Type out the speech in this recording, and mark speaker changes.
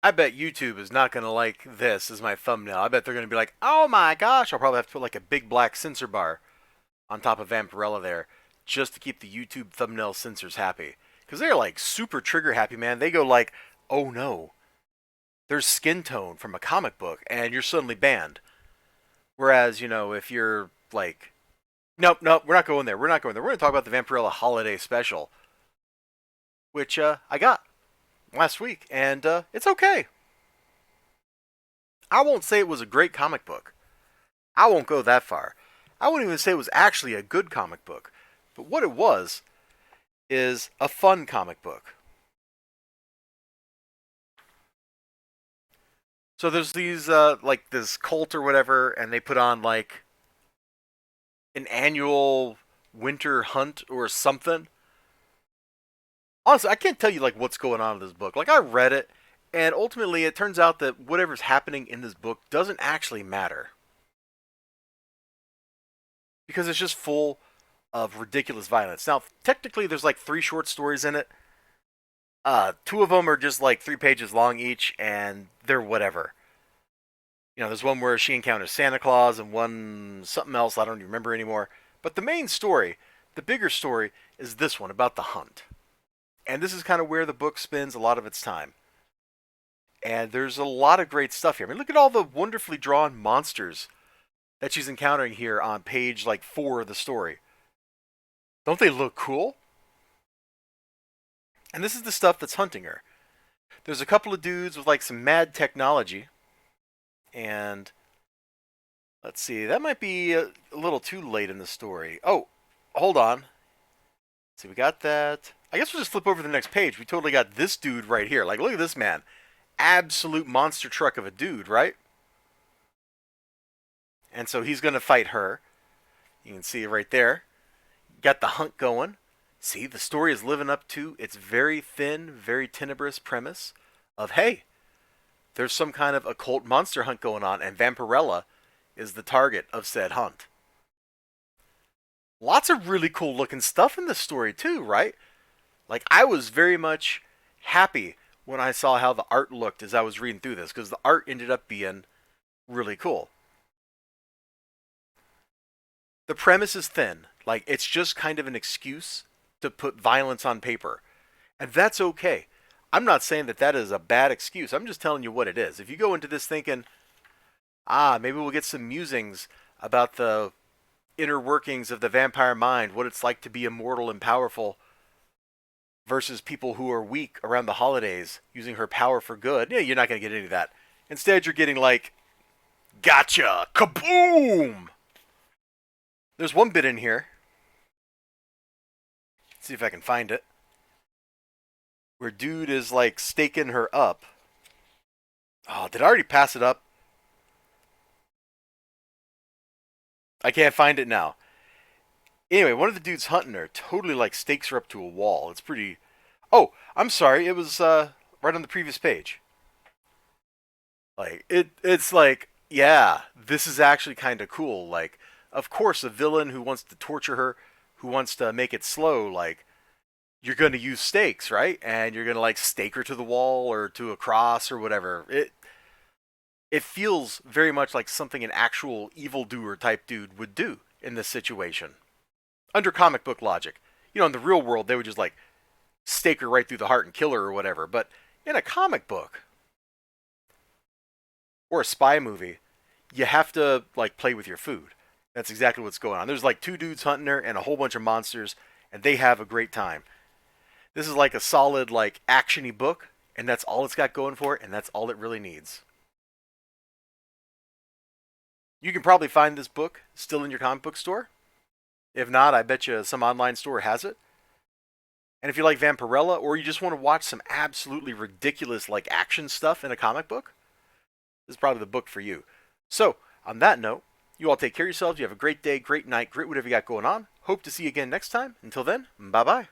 Speaker 1: I bet YouTube is not going to like this as my thumbnail. I bet they're going to be like, oh my gosh, I'll probably have to put like a big black censor bar on top of Vampirella there just to keep the YouTube thumbnail censors happy. Because they're like super trigger happy, man. They go like, oh no, there's skin tone from a comic book and you're suddenly banned. Whereas, if you're like, nope, nope, we're not going there. We're not going there. We're going to talk about the Vampirella Holiday Special, which I got last week, and it's okay. I won't say it was a great comic book. I won't go that far. I won't even say it was actually a good comic book. But what it was is a fun comic book. So there's these, like this cult or whatever, and they put on like an annual winter hunt or something. Honestly, I can't tell you like what's going on in this book. Like I read it, and ultimately it turns out that whatever's happening in this book doesn't actually matter because it's just full of ridiculous violence. Now, technically, there's like three short stories in it. Two of them are just like 3 pages long each, and they're whatever. There's one where she encounters Santa Claus, and one something else I don't even remember anymore. But the main story, the bigger story, is this one about the hunt. And this is kind of where the book spends a lot of its time. And there's a lot of great stuff here. I mean, look at all the wonderfully drawn monsters that she's encountering here on page like 4 of the story. Don't they look cool? And this is the stuff that's hunting her. There's a couple of dudes with like some mad technology. And let's see, that might be a little too late in the story. Oh, hold on. See, we got that. I guess we'll just flip over to the next page. We totally got this dude right here. Like, look at this man. Absolute monster truck of a dude, right? And so he's going to fight her. You can see it right there. Got the hunt going. See, the story is living up to its very thin, very tenebrous premise of, hey, there's some kind of occult monster hunt going on, and Vampirella is the target of said hunt. Lots of really cool looking stuff in this story, too, right? Like, I was very much happy when I saw how the art looked as I was reading through this, because the art ended up being really cool. The premise is thin. Like, it's just kind of an excuse to put violence on paper. And that's okay. I'm not saying that that is a bad excuse. I'm just telling you what it is. If you go into this thinking, maybe we'll get some musings about the inner workings of the vampire mind, what it's like to be immortal and powerful versus people who are weak around the holidays using her power for good. Yeah, you're not going to get any of that. Instead, you're getting like, gotcha, kaboom! There's one bit in here. Let's see if I can find it. Where dude is like staking her up. Oh, did I already pass it up? I can't find it now. Anyway, one of the dudes hunting her totally like stakes her up to a wall. It's pretty. Oh, I'm sorry. It was right on the previous page. Like it's like, yeah, this is actually kind of cool. Like, of course, a villain who wants to torture her, who wants to make it slow, like you're going to use stakes, right? And you're going to like stake her to the wall or to a cross or whatever. It feels very much like something an actual evildoer type dude would do in this situation. Under comic book logic. In the real world, they would just like stake her right through the heart and kill her or whatever. But in a comic book or a spy movie, you have to like play with your food. That's exactly what's going on. There's like two dudes hunting her and a whole bunch of monsters, and they have a great time. This is like a solid like actiony book, and that's all it's got going for it, and that's all it really needs. You can probably find this book still in your comic book store. If not, I bet you some online store has it. And if you like Vampirella, or you just want to watch some absolutely ridiculous like action stuff in a comic book, this is probably the book for you. So, on that note, you all take care of yourselves. You have a great day, great night, great whatever you got going on. Hope to see you again next time. Until then, bye bye.